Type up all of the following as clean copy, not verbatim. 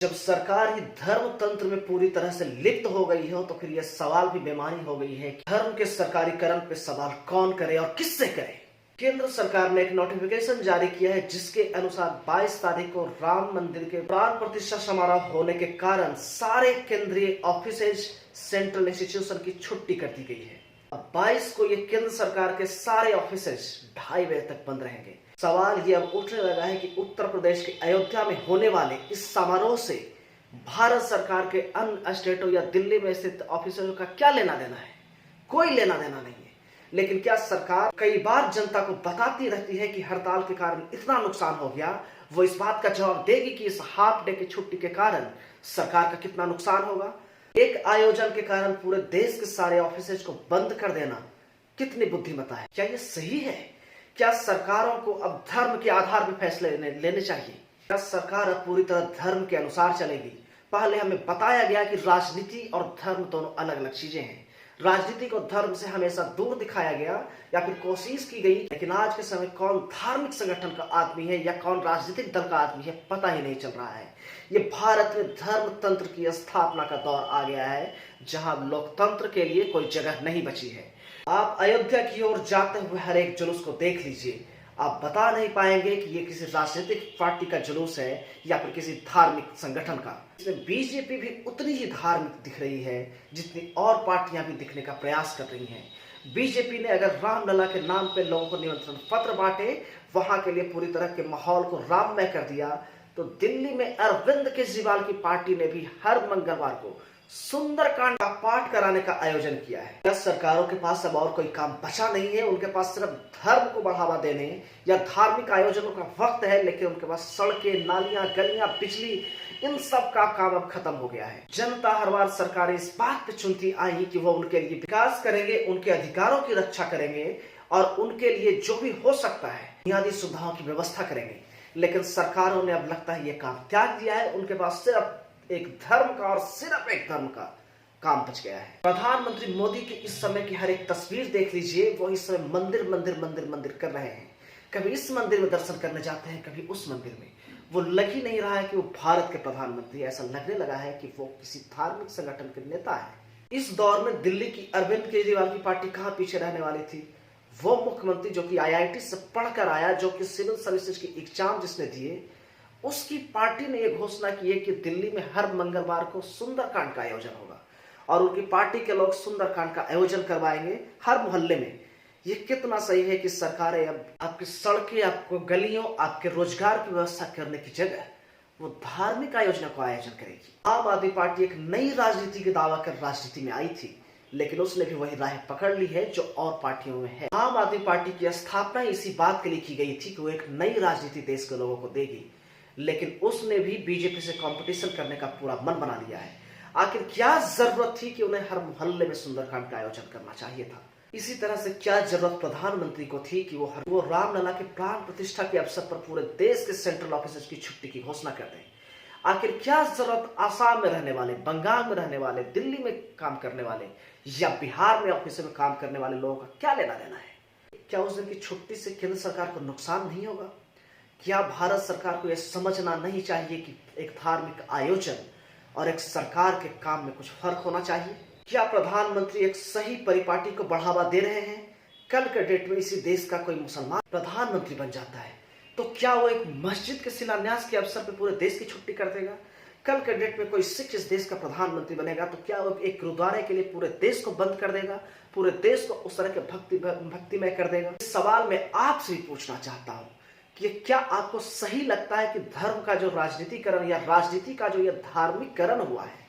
जब सरकार ही धर्म तंत्र में पूरी तरह से लिप्त हो गई हो तो फिर यह सवाल भी बेमानी हो गई है कि धर्म के सरकारीकरण पे सवाल कौन करे और किससे करे। केंद्र सरकार ने एक नोटिफिकेशन जारी किया है जिसके अनुसार 22 तारीख को राम मंदिर के प्राण प्रतिष्ठा समारोह होने के कारण सारे केंद्रीय ऑफिसेज, सेंट्रल इंस्टीट्यूशन की छुट्टी कर दी गई है। अब 22 को ये केंद्र सरकार के सारे ऑफिसेज 2:30 बजे तक बंद रहेंगे। सवाल ये अब उठने लगा है कि उत्तर प्रदेश के अयोध्या में होने वाले इस समारोह से भारत सरकार के अन्य स्टेटों या दिल्ली में स्थित ऑफिसरों का क्या लेना देना है? कोई लेना देना नहीं है। लेकिन क्या सरकार कई बार जनता को बताती रहती है कि हड़ताल के कारण इतना नुकसान हो गया, वो इस बात का जवाब देगी कि इस हाफ डे की छुट्टी के कारण सरकार का कितना नुकसान होगा? एक आयोजन के कारण पूरे देश के सारे ऑफिसेज को बंद कर देना कितनी बुद्धिमत्ता है? क्या ये सही है? क्या सरकारों को अब धर्म के आधार पर फैसले लेने चाहिए? क्या सरकार अब पूरी तरह धर्म के अनुसार चलेगी? पहले हमें बताया गया कि राजनीति और धर्म दोनों अलग अलग चीजें हैं। राजनीति को धर्म से हमेशा दूर दिखाया गया या फिर कोशिश की गई, लेकिन आज के समय कौन धार्मिक संगठन का आदमी है या कौन राजनीतिक दल का आदमी है पता ही नहीं चल रहा है। ये भारत में धर्म तंत्र की स्थापना का दौर आ गया है जहां लोकतंत्र के लिए कोई जगह नहीं बची है। आप अयोध्या की ओर जाते हुए हर एक जुलूस को देख लीजिए, आप बता नहीं पाएंगे कि ये किसी राजनीतिक पार्टी का जुलूस है या फिर किसी धार्मिक संगठन का। इसमें बीजेपी भी उतनी ही धार्मिक दिख रही है जितनी और पार्टियां भी दिखने का प्रयास कर रही हैं। बीजेपी ने अगर रामलला के नाम पे लोगों को निमंत्रण पत्र बांटे, वहां के लिए पूरी तरह के माहौल को राममय कर दिया, तो दिल्ली में अरविंद केजरीवाल की पार्टी ने भी हर मंगलवार को सुंदरकांड का पाठ कराने का आयोजन किया है। क्या सरकारों के पास अब और कोई काम बचा नहीं है? उनके पास सिर्फ धर्म को बढ़ावा देने या धार्मिक आयोजनों का वक्त है, लेकिन उनके पास सड़कें, नालियां, गलियां, बिजली, इन सब का काम अब खत्म हो गया है। जनता हर बार सरकारें इस बात पे चुनती आई कि वो उनके लिए विकास करेंगे, उनके अधिकारों की रक्षा करेंगे और उनके लिए जो भी हो सकता है बुनियादी सुविधाओं की व्यवस्था करेंगे। लेकिन सरकारों ने अब लगता है ये काम त्याग दिया है। उनके पास सिर्फ एक धर्म का और सिर्फ एक धर्म का काम बच गया है। प्रधानमंत्री मोदी की इस समय की हर एक तस्वीर देख लीजिए, वो इस समय मंदिर मंदिर मंदिर मंदिर कर रहे हैं। कभी इस मंदिर में दर्शन करने जाते हैं, कभी उस मंदिर में। वो लग ही नहीं रहा है कि वो भारत के प्रधानमंत्री, ऐसा लगने लगा है कि वो किसी धार्मिक संगठन के नेता है। इस दौर में दिल्ली की अरविंद केजरीवाल की पार्टी कहां पीछे रहने वाली थी? वो मुख्यमंत्री जो कि IIT से पढ़कर आया, जो कि सिविल सर्विसेज की एग्जाम जिसने दिए, उसकी पार्टी ने यह घोषणा की है कि दिल्ली में हर मंगलवार को सुंदरकांड का आयोजन होगा और उनकी पार्टी के लोग सुंदरकांड का आयोजन करवाएंगे हर मोहल्ले में। ये कितना सही है कि सरकारें अब आपकी सड़कें, आपको गलियों, आपके रोजगार की व्यवस्था करने की जगह वो धार्मिक आयोजनों का आयोजन करेगी। आम आदमी पार्टी एक नई राजनीति के दावा कर राजनीति में आई थी, लेकिन उसने भी वही राह पकड़ ली है जो और पार्टियों में है। आम आदमी पार्टी की स्थापना इसी बात के लिए की गई थी कि वो एक नई राजनीति देश के लोगों को देगी, लेकिन उसने भी बीजेपी से कंपटीशन करने का पूरा मन बना लिया है। आखिर क्या जरूरत थी कि उन्हें हर मोहल्ले में सुंदरकांड का आयोजन करना चाहिए था? इसी तरह से क्या जरूरत प्रधानमंत्री को थी कि वो रामलला के प्राण प्रतिष्ठा के अवसर पर पूरे देश के सेंट्रल ऑफिस की छुट्टी की घोषणा कर दें? आखिर क्या जरूरत आसाम में रहने वाले, बंगाल में रहने वाले, दिल्ली में काम करने वाले या बिहार में ऑफिस में काम करने वाले लोगों का क्या लेना देना है? क्या उस दिन की छुट्टी से केंद्र सरकार को नुकसान नहीं होगा? क्या भारत सरकार को यह समझना नहीं चाहिए कि एक धार्मिक आयोजन और एक सरकार के काम में कुछ फर्क होना चाहिए? क्या प्रधानमंत्री एक सही परिपाटी को बढ़ावा दे रहे हैं? कल के डेट में इसी देश का कोई मुसलमान प्रधानमंत्री बन जाता है तो क्या वो एक मस्जिद के शिलान्यास के अवसर पर पूरे देश की छुट्टी कर देगा? कल के डेट में कोई सिख इस देश का प्रधानमंत्री बनेगा तो क्या वो एक गुरुद्वारे के लिए पूरे देश को बंद कर देगा, पूरे देश को उस तरह के भक्तिमय कर देगा? इस सवाल मैं आपसे भी पूछना चाहता हूँ कि क्या आपको सही लगता है कि धर्म का जो राजनीतिकरण या राजनीति का जो यह धार्मिककरण हुआ है,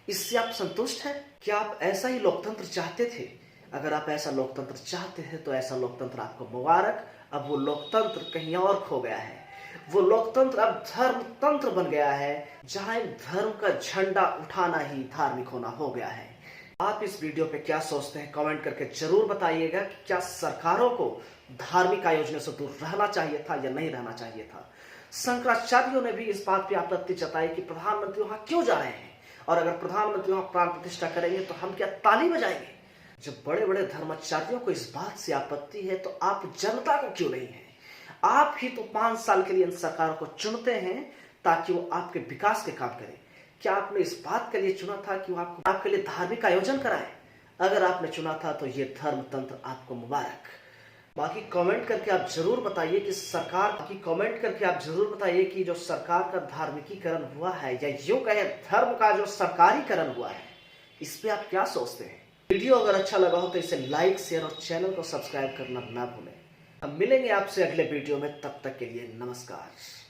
इससे आप संतुष्ट हैं? क्या आप ऐसा ही लोकतंत्र चाहते थे? अगर आप ऐसा लोकतंत्र चाहते थे तो ऐसा लोकतंत्र आपको मुबारक। अब वो लोकतंत्र कहीं और खो गया है। वो लोकतंत्र अब धर्म तंत्र बन गया है जहां एक धर्म का झंडा उठाना ही धार्मिक होना हो गया है। आप इस वीडियो पे क्या सोचते हैं कमेंट करके जरूर बताइएगा कि क्या सरकारों को धार्मिक आयोजनों से दूर रहना चाहिए था या नहीं रहना चाहिए था। शंकराचार्यों ने भी इस बात पे आपत्ति जताई कि प्रधानमंत्री वहां क्यों जा रहे हैं, और अगर प्रधानमंत्री वहां प्राण प्रतिष्ठा करेंगे तो हम क्या ताली बजाएंगे? जब बड़े बड़े धर्माचार्यों को इस बात से आपत्ति है तो आप जनता को क्यों नहीं है? आप ही तो 5 साल के लिए इन सरकारों को चुनते हैं ताकि वो आपके विकास के काम करे? क्या आपने इस बात के लिए चुना था कि वो आपके लिए धार्मिक आयोजन कराए? अगर आपने चुना था तो ये धर्म तंत्र आपको मुबारक। बाकी कमेंट करके आप जरूर बताइए कि जो सरकार का धार्मिकीकरण हुआ है, या यूं कहें धर्म का जो सरकारीकरण हुआ है, इस पे आप क्या सोचते हैं? वीडियो अगर अच्छा लगा हो तो इसे लाइक, शेयर और चैनल को सब्सक्राइब करना ना भूलें। हम मिलेंगे आपसे अगले वीडियो में, तब तक के लिए नमस्कार।